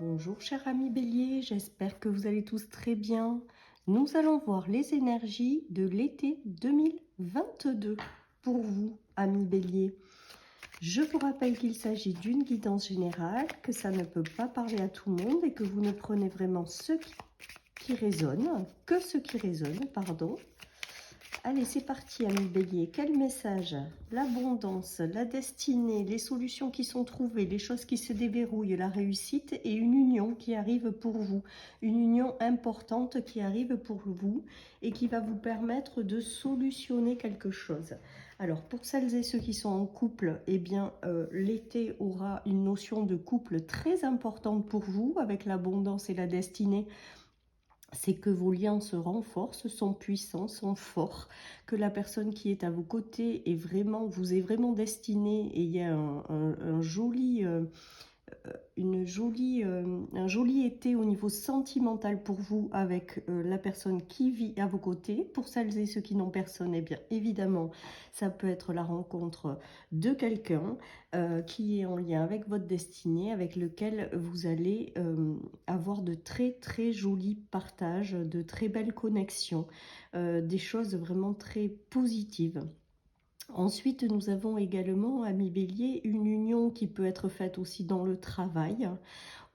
Bonjour cher ami Bélier, j'espère que vous allez tous très bien. Nous allons voir les énergies de l'été 2022 pour vous, ami Bélier. Je vous rappelle qu'il s'agit d'une guidance générale, que ça ne peut pas parler à tout le monde et que vous ne prenez vraiment ce qui résonne, que ce qui résonne, pardon. Allez, c'est parti, ami Bélier. Quel message? L'abondance, la destinée, les solutions qui sont trouvées, les choses qui se déverrouillent, la réussite et une union qui arrive pour vous. Une union importante qui arrive pour vous et qui va vous permettre de solutionner quelque chose. Alors, pour celles et ceux qui sont en couple, eh bien, l'été aura une notion de couple très importante pour vous avec l'abondance et la destinée. C'est que vos liens se renforcent, sont puissants, sont forts, que la personne qui est à vos côtés vous est vraiment destinée et il y a un joli un joli été au niveau sentimental pour vous avec la personne qui vit à vos côtés. Pour celles et ceux qui n'ont personne, eh bien évidemment, ça peut être la rencontre de quelqu'un qui est en lien avec votre destinée, avec lequel vous allez avoir de très très jolis partages, de très belles connexions, des choses vraiment très positives. Ensuite, nous avons également, ami Bélier, une union qui peut être faite aussi dans le travail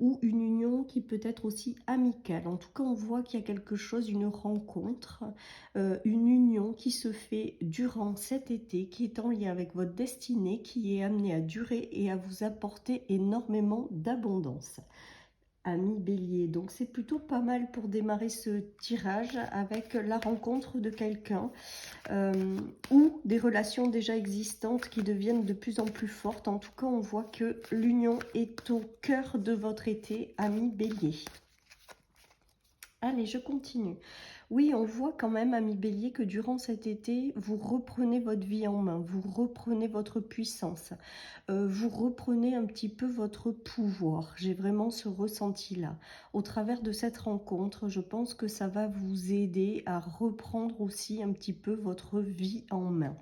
ou une union qui peut être aussi amicale. En tout cas, on voit qu'il y a quelque chose, une rencontre, une union qui se fait durant cet été, qui est en lien avec votre destinée, qui est amenée à durer et à vous apporter énormément d'abondance. Ami Bélier, donc c'est plutôt pas mal pour démarrer ce tirage avec la rencontre de quelqu'un ou des relations déjà existantes qui deviennent de plus en plus fortes. En tout cas, on voit que l'union est au cœur de votre été, ami Bélier. Allez, je continue. Oui, on voit quand même, ami Bélier, que durant cet été, vous reprenez votre vie en main, vous reprenez votre puissance, vous reprenez un petit peu votre pouvoir. J'ai vraiment ce ressenti-là. Au travers de cette rencontre, je pense que ça va vous aider à reprendre aussi un petit peu votre vie en main.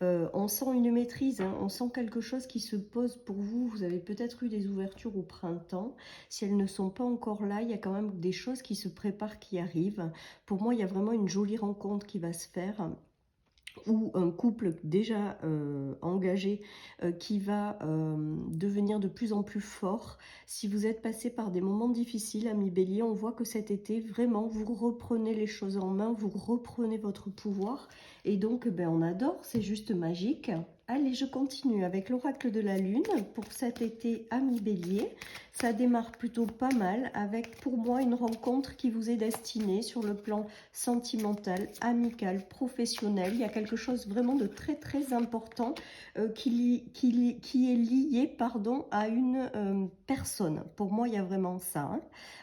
On sent une maîtrise, hein, on sent quelque chose qui se pose pour vous. Vous avez peut-être eu des ouvertures au printemps. Si elles ne sont pas encore là, il y a quand même des choses qui se préparent, qui arrivent. Pour moi, il y a vraiment une jolie rencontre qui va se faire ou un couple déjà engagé qui va devenir de plus en plus fort. Si vous êtes passé par des moments difficiles, ami Bélier, on voit que cet été, vraiment, vous reprenez les choses en main, vous reprenez votre pouvoir. Et donc, ben, on adore, c'est juste magique. Allez, je continue avec l'oracle de la Lune pour cet été, ami Bélier. Ça démarre plutôt pas mal avec, pour moi, une rencontre qui vous est destinée sur le plan sentimental, amical, professionnel. Il y a quelque chose vraiment de très très important qui est lié à une personne. Pour moi, il y a vraiment ça.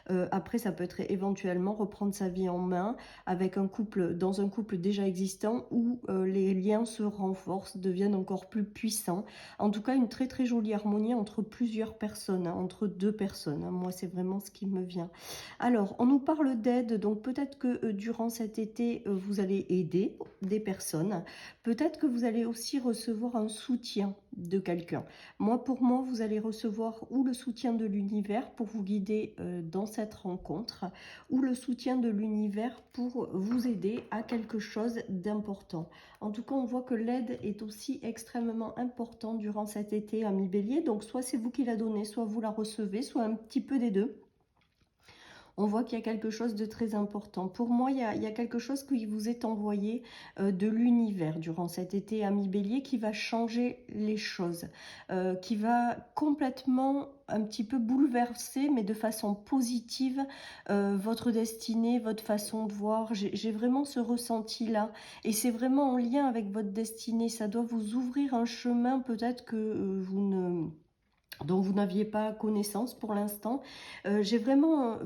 Hein. Après, ça peut être éventuellement reprendre sa vie en main avec un couple, dans un couple déjà existant où les liens se renforcent, deviennent encore plus puissants. En tout cas, une très très jolie harmonie entre plusieurs personnes, hein, entre deux personnes. Hein. Moi, c'est vraiment ce qui me vient. Alors, on nous parle d'aide, donc peut-être que durant cet été, vous allez aider des personnes. Peut-être que vous allez aussi recevoir un soutien de quelqu'un. Pour moi, vous allez recevoir ou le soutien de l'univers pour vous guider dans cette rencontre, ou le soutien de l'univers pour vous aider à quelque chose d'important. En tout cas, on voit que l'aide est aussi extrêmement importante durant cet été, ami Bélier. Donc, soit c'est vous qui la donnez, soit vous la recevez, soit un petit peu des deux. On voit qu'il y a quelque chose de très important. Pour moi, il y a quelque chose qui vous est envoyé de l'univers durant cet été, ami Bélier, qui va changer les choses, qui va complètement un petit peu bouleverser, mais de façon positive, votre destinée, votre façon de voir. J'ai vraiment ce ressenti-là. Et c'est vraiment en lien avec votre destinée. Ça doit vous ouvrir un chemin peut-être que dont vous n'aviez pas connaissance pour l'instant. J'ai vraiment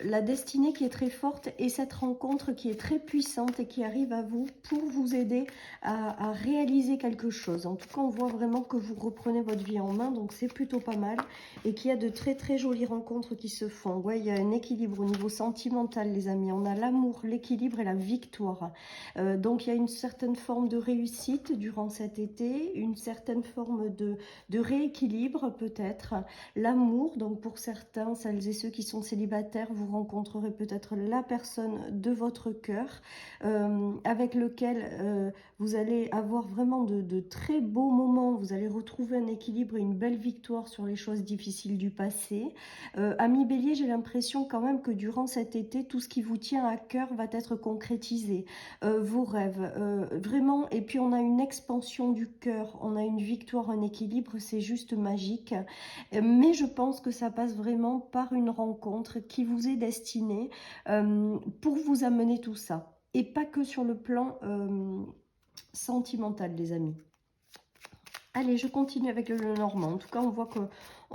la destinée qui est très forte et cette rencontre qui est très puissante et qui arrive à vous pour vous aider à réaliser quelque chose. En tout cas, on voit vraiment que vous reprenez votre vie en main, donc c'est plutôt pas mal. Et qu'il y a de très très jolies rencontres qui se font. Ouais, il y a un équilibre au niveau sentimental, les amis. On a l'amour, l'équilibre et la victoire. Donc il y a une certaine forme de réussite durant cet été, une certaine forme de rééquilibrage l'équilibre peut-être, l'amour. Donc pour certains, celles et ceux qui sont célibataires, vous rencontrerez peut-être la personne de votre cœur avec lequel vous allez avoir vraiment de très beaux moments. Vous allez retrouver un équilibre et une belle victoire sur les choses difficiles du passé. Amis Bélier, j'ai l'impression quand même que durant cet été, tout ce qui vous tient à cœur va être concrétisé. Vos rêves, vraiment. Et puis on a une expansion du cœur, on a une victoire, un équilibre, c'est juste magique. Mais je pense que ça passe vraiment par une rencontre qui vous est destinée pour vous amener tout ça. Et pas que sur le plan sentimental, les amis. Allez, je continue avec le Normand. En tout cas, on voit qu'on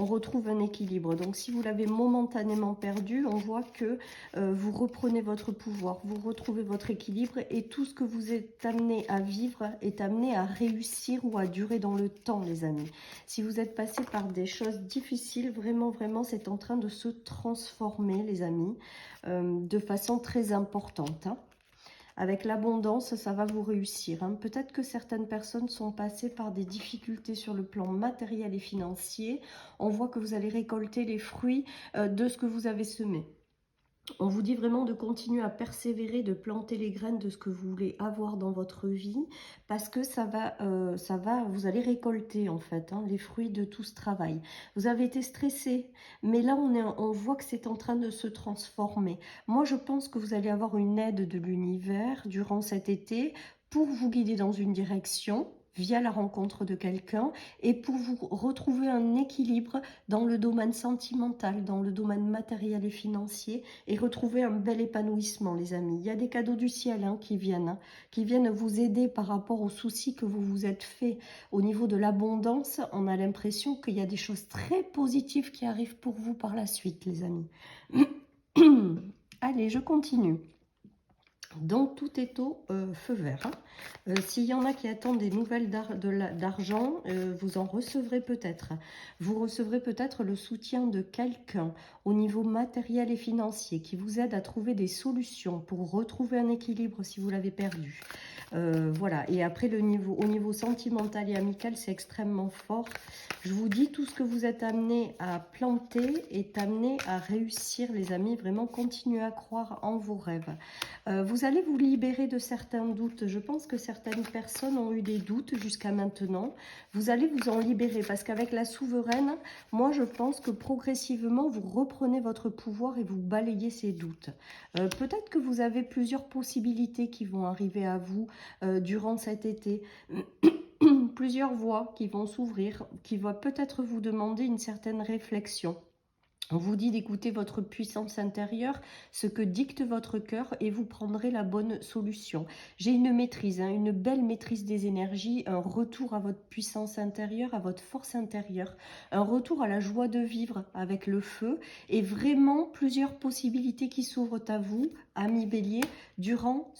retrouve un équilibre. Donc, si vous l'avez momentanément perdu, on voit que vous reprenez votre pouvoir, vous retrouvez votre équilibre et tout ce que vous êtes amené à vivre est amené à réussir ou à durer dans le temps, les amis. Si vous êtes passé par des choses difficiles, vraiment, vraiment, c'est en train de se transformer, les amis, de façon très importante, hein. Avec l'abondance, ça va vous réussir, hein. Peut-être que certaines personnes sont passées par des difficultés sur le plan matériel et financier. On voit que vous allez récolter les fruits de ce que vous avez semé. On vous dit vraiment de continuer à persévérer, de planter les graines de ce que vous voulez avoir dans votre vie, parce que vous allez récolter en fait hein, les fruits de tout ce travail. Vous avez été stressé, mais là on voit que c'est en train de se transformer. Moi je pense que vous allez avoir une aide de l'univers durant cet été pour vous guider dans une direction via la rencontre de quelqu'un et pour vous retrouver un équilibre dans le domaine sentimental, dans le domaine matériel et financier et retrouver un bel épanouissement, les amis. Il y a des cadeaux du ciel hein, qui viennent vous aider par rapport aux soucis que vous vous êtes fait au niveau de l'abondance. On a l'impression qu'il y a des choses très positives qui arrivent pour vous par la suite, les amis. Allez, je continue. Donc, tout est au feu vert. Hein. S'il y en a qui attendent des nouvelles d'argent, vous en recevrez peut-être. Vous recevrez peut-être le soutien de quelqu'un au niveau matériel et financier qui vous aide à trouver des solutions pour retrouver un équilibre si vous l'avez perdu. Voilà. Et après, au niveau sentimental et amical, c'est extrêmement fort. Je vous dis, tout ce que vous êtes amené à planter est amené à réussir, les amis. Vraiment, continuez à croire en vos rêves. Vous allez vous libérer de certains doutes. Je pense que certaines personnes ont eu des doutes jusqu'à maintenant. Vous allez vous en libérer parce qu'avec la souveraine, moi je pense que progressivement, vous reprenez votre pouvoir et vous balayez ces doutes. Peut-être que vous avez plusieurs possibilités qui vont arriver à vous durant cet été. Plusieurs voies qui vont s'ouvrir, qui vont peut-être vous demander une certaine réflexion. On vous dit d'écouter votre puissance intérieure, ce que dicte votre cœur et vous prendrez la bonne solution. J'ai une maîtrise, hein, une belle maîtrise des énergies, un retour à votre puissance intérieure, à votre force intérieure, un retour à la joie de vivre avec le feu et vraiment plusieurs possibilités qui s'ouvrent à vous, amis Bélier, durant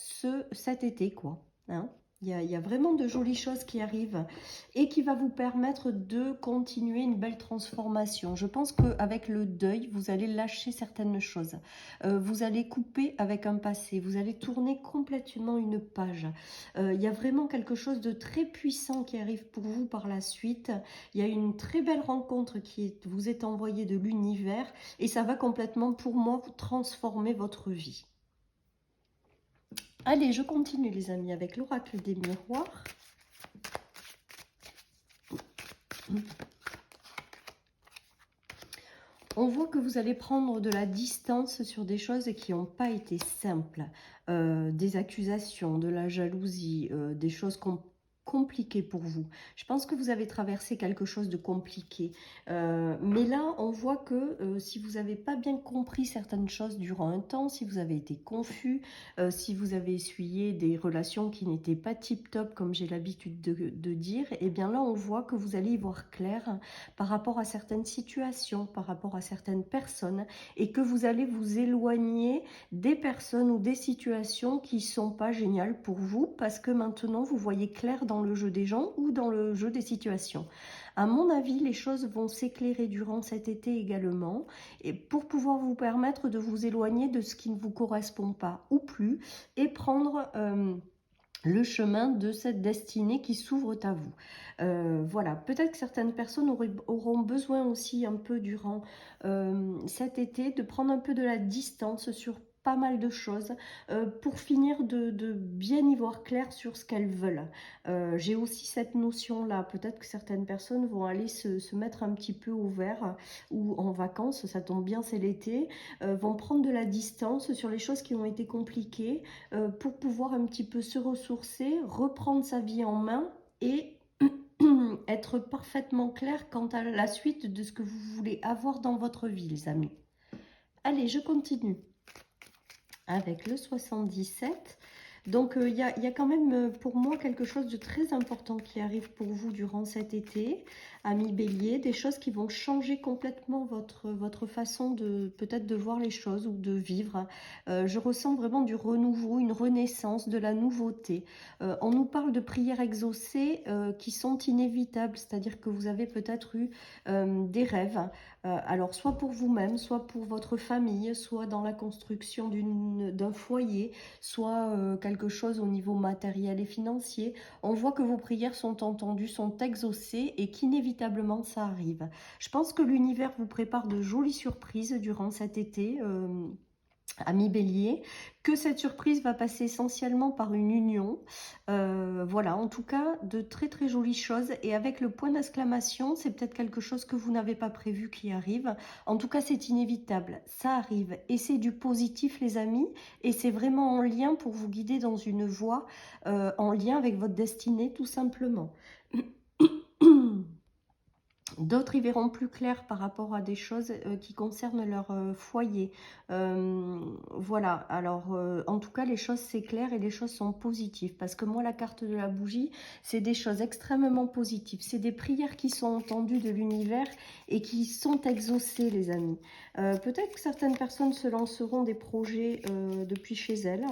cet été, quoi. Hein. Il y a vraiment de jolies choses qui arrivent et qui va vous permettre de continuer une belle transformation. Je pense qu'avec le deuil, vous allez lâcher certaines choses. Vous allez couper avec un passé. Vous allez tourner complètement une page. Il y a vraiment quelque chose de très puissant qui arrive pour vous par la suite. Il y a une très belle rencontre qui vous est envoyée de l'univers et ça va complètement, pour moi, vous transformer votre vie. Allez, je continue les amis avec l'oracle des miroirs. On voit que vous allez prendre de la distance sur des choses qui n'ont pas été simples. Des accusations, de la jalousie, des choses compliquées pour vous. Je pense que vous avez traversé quelque chose de compliqué. Mais là, on voit que si vous n'avez pas bien compris certaines choses durant un temps, si vous avez été confus, si vous avez essuyé des relations qui n'étaient pas tip-top, comme j'ai l'habitude de dire, et bien là, on voit que vous allez y voir clair par rapport à certaines situations, par rapport à certaines personnes, et que vous allez vous éloigner des personnes ou des situations qui ne sont pas géniales pour vous, parce que maintenant, vous voyez clair dans le jeu des gens ou dans le jeu des situations. À mon avis, les choses vont s'éclairer durant cet été également, et pour pouvoir vous permettre de vous éloigner de ce qui ne vous correspond pas ou plus, et prendre le chemin de cette destinée qui s'ouvre à vous. Voilà, peut-être que certaines personnes auront besoin aussi un peu durant cet été de prendre un peu de la distance sur pas mal de choses pour finir de bien y voir clair sur ce qu'elles veulent. J'ai aussi cette notion-là. Peut-être que certaines personnes vont aller se mettre un petit peu au vert ou en vacances, ça tombe bien, c'est l'été, vont prendre de la distance sur les choses qui ont été compliquées pour pouvoir un petit peu se ressourcer, reprendre sa vie en main et être parfaitement clair quant à la suite de ce que vous voulez avoir dans votre vie, les amis. Allez, je continue avec le 77. Donc, il y a quand même pour moi quelque chose de très important qui arrive pour vous durant cet été, amis Bélier, des choses qui vont changer complètement votre façon de peut-être de voir les choses ou de vivre. Je ressens vraiment du renouveau, une renaissance, de la nouveauté. On nous parle de prières exaucées qui sont inévitables, c'est-à-dire que vous avez peut-être eu des rêves, alors soit pour vous-même, soit pour votre famille, soit dans la construction d'un foyer, soit quelque chose au niveau matériel et financier. On voit que vos prières sont entendues, sont exaucées et qu'inévitablement ça arrive. Je pense que l'univers vous prépare de jolies surprises durant cet été. Ami Bélier, que cette surprise va passer essentiellement par une union. Voilà, en tout cas, de très très jolies choses. Et avec le point d'exclamation, c'est peut-être quelque chose que vous n'avez pas prévu qui arrive. En tout cas, c'est inévitable. Ça arrive. Et c'est du positif, les amis. Et c'est vraiment en lien pour vous guider dans une voie, en lien avec votre destinée, tout simplement. D'autres y verront plus clair par rapport à des choses qui concernent leur foyer. Voilà, alors en tout cas les choses c'est clair et les choses sont positives. Parce que moi la carte de la bougie, c'est des choses extrêmement positives. C'est des prières qui sont entendues de l'univers et qui sont exaucées, les amis. Peut-être que certaines personnes se lanceront des projets depuis chez elles.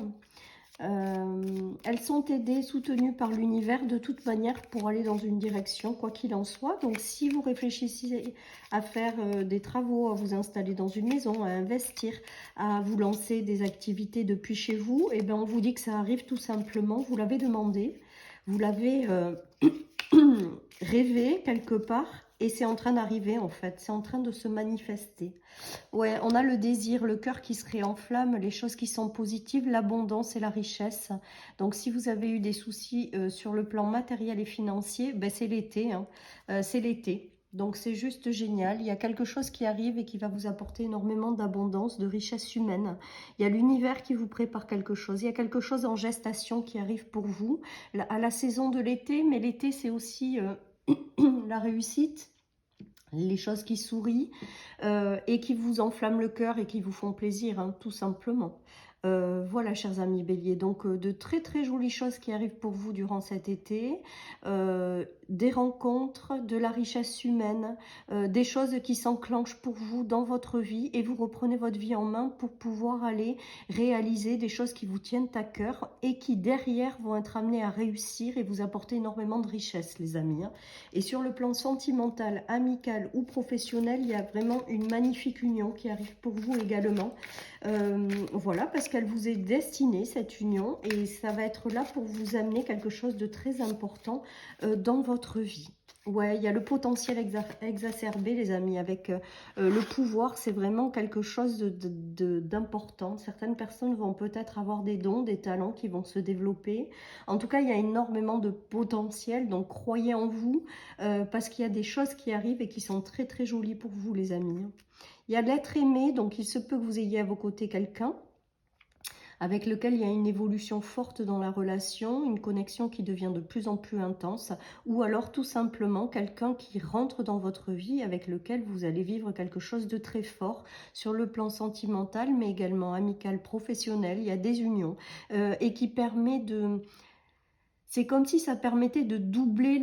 Elles sont aidées, soutenues par l'univers de toute manière pour aller dans une direction, quoi qu'il en soit. Donc si vous réfléchissez à faire des travaux, à vous installer dans une maison, à investir, à vous lancer des activités depuis chez vous, eh bien on vous dit que ça arrive tout simplement. Vous l'avez demandé, vous l'avez rêvé quelque part et c'est en train d'arriver en fait, c'est en train de se manifester. Ouais, on a le désir, le cœur qui se réenflamme, les choses qui sont positives, l'abondance et la richesse. Donc, si vous avez eu des soucis sur le plan matériel et financier, ben, c'est l'été, hein. C'est l'été. Donc, c'est juste génial. Il y a quelque chose qui arrive et qui va vous apporter énormément d'abondance, de richesse humaine. Il y a l'univers qui vous prépare quelque chose. Il y a quelque chose en gestation qui arrive pour vous à la saison de l'été. Mais l'été, c'est aussi la réussite, les choses qui sourient et qui vous enflamment le cœur et qui vous font plaisir, hein, tout simplement. Voilà, chers amis Bélier, donc de très très jolies choses qui arrivent pour vous durant cet été, des rencontres, de la richesse humaine, des choses qui s'enclenchent pour vous dans votre vie et vous reprenez votre vie en main pour pouvoir aller réaliser des choses qui vous tiennent à cœur et qui derrière vont être amenées à réussir et vous apporter énormément de richesse, les amis, hein. Et sur le plan sentimental, amical ou professionnel, il y a vraiment une magnifique union qui arrive pour vous également. Voilà, parce qu'elle vous est destinée, cette union, et ça va être là pour vous amener quelque chose de très important dans votre vie. Ouais, il y a le potentiel exacerbé, les amis, avec le pouvoir, c'est vraiment quelque chose d'important. Certaines personnes vont peut-être avoir des dons, des talents qui vont se développer. En tout cas, il y a énormément de potentiel, donc croyez en vous, parce qu'il y a des choses qui arrivent et qui sont très très jolies pour vous, les amis. Il y a l'être aimé, donc il se peut que vous ayez à vos côtés quelqu'un avec lequel il y a une évolution forte dans la relation, une connexion qui devient de plus en plus intense, ou alors tout simplement quelqu'un qui rentre dans votre vie avec lequel vous allez vivre quelque chose de très fort sur le plan sentimental, mais également amical, professionnel. Il y a des unions et qui permet de... C'est comme si ça permettait de doubler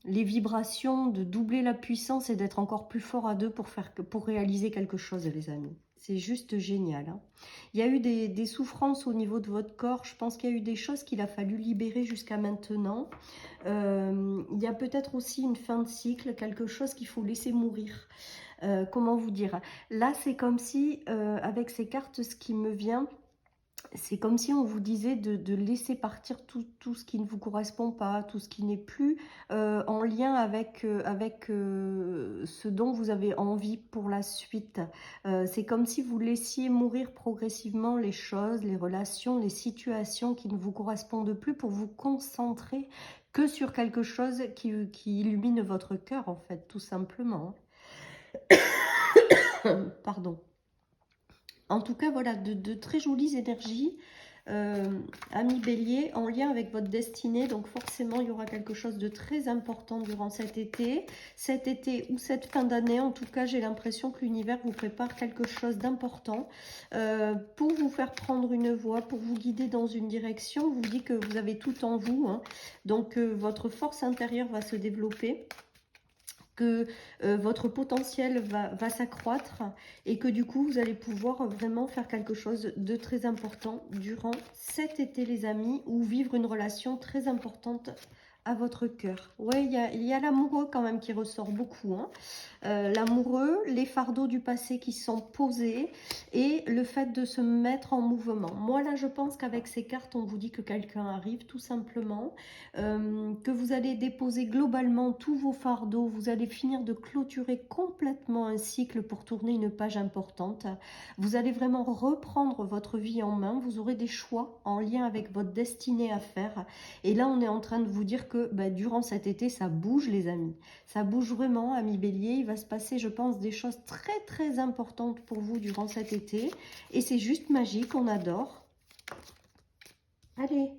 les vibrations, de doubler la puissance et d'être encore plus fort à deux pour réaliser quelque chose, les amis. C'est juste génial, hein. Il y a eu des souffrances au niveau de votre corps. Je pense qu'il y a eu des choses qu'il a fallu libérer jusqu'à maintenant. Il y a peut-être aussi une fin de cycle, quelque chose qu'il faut laisser mourir. Comment vous dire? Là, c'est comme si, avec ces cartes, ce qui me vient... C'est comme si on vous disait de laisser partir tout ce qui ne vous correspond pas, tout ce qui n'est plus en lien avec ce dont vous avez envie pour la suite. C'est comme si vous laissiez mourir progressivement les choses, les relations, les situations qui ne vous correspondent plus pour vous concentrer que sur quelque chose qui illumine votre cœur, en fait, tout simplement. Pardon. En tout cas, voilà, de très jolies énergies, amis bélier, en lien avec votre destinée. Donc forcément, il y aura quelque chose de très important durant cet été. Cet été ou cette fin d'année, en tout cas, j'ai l'impression que l'univers vous prépare quelque chose d'important pour vous faire prendre une voie, pour vous guider dans une direction. Vous dit que vous avez tout en vous, hein. Donc votre force intérieure va se développer, que votre potentiel va s'accroître et que du coup, vous allez pouvoir vraiment faire quelque chose de très important durant cet été, les amis, ou vivre une relation très importante à votre cœur. Ouais, il y a l'amoureux quand même qui ressort beaucoup, hein. L'amoureux, les fardeaux du passé qui sont posés et le fait de se mettre en mouvement. Moi, là, je pense qu'avec ces cartes, on vous dit que quelqu'un arrive tout simplement, que vous allez déposer globalement tous vos fardeaux, vous allez finir de clôturer complètement un cycle pour tourner une page importante. Vous allez vraiment reprendre votre vie en main, vous aurez des choix en lien avec votre destinée à faire. Et là, on est en train de vous dire que durant cet été, ça bouge les amis. Ça bouge vraiment, amis bélier. Il va se passer, je pense, des choses très très importantes pour vous durant cet été. Et c'est juste magique, on adore. Allez,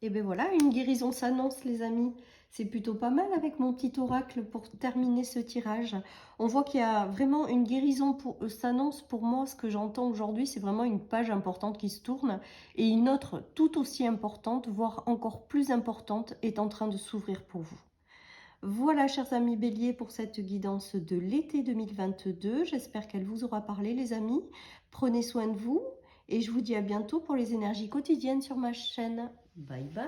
et bien voilà, une guérison s'annonce les amis. C'est plutôt pas mal avec mon petit oracle pour terminer ce tirage. On voit qu'il y a vraiment une guérison s'annonce pour moi. Ce que j'entends aujourd'hui, c'est vraiment une page importante qui se tourne. Et une autre tout aussi importante, voire encore plus importante, est en train de s'ouvrir pour vous. Voilà, chers amis béliers, pour cette guidance de l'été 2022. J'espère qu'elle vous aura parlé, les amis. Prenez soin de vous et je vous dis à bientôt pour les énergies quotidiennes sur ma chaîne. Bye bye.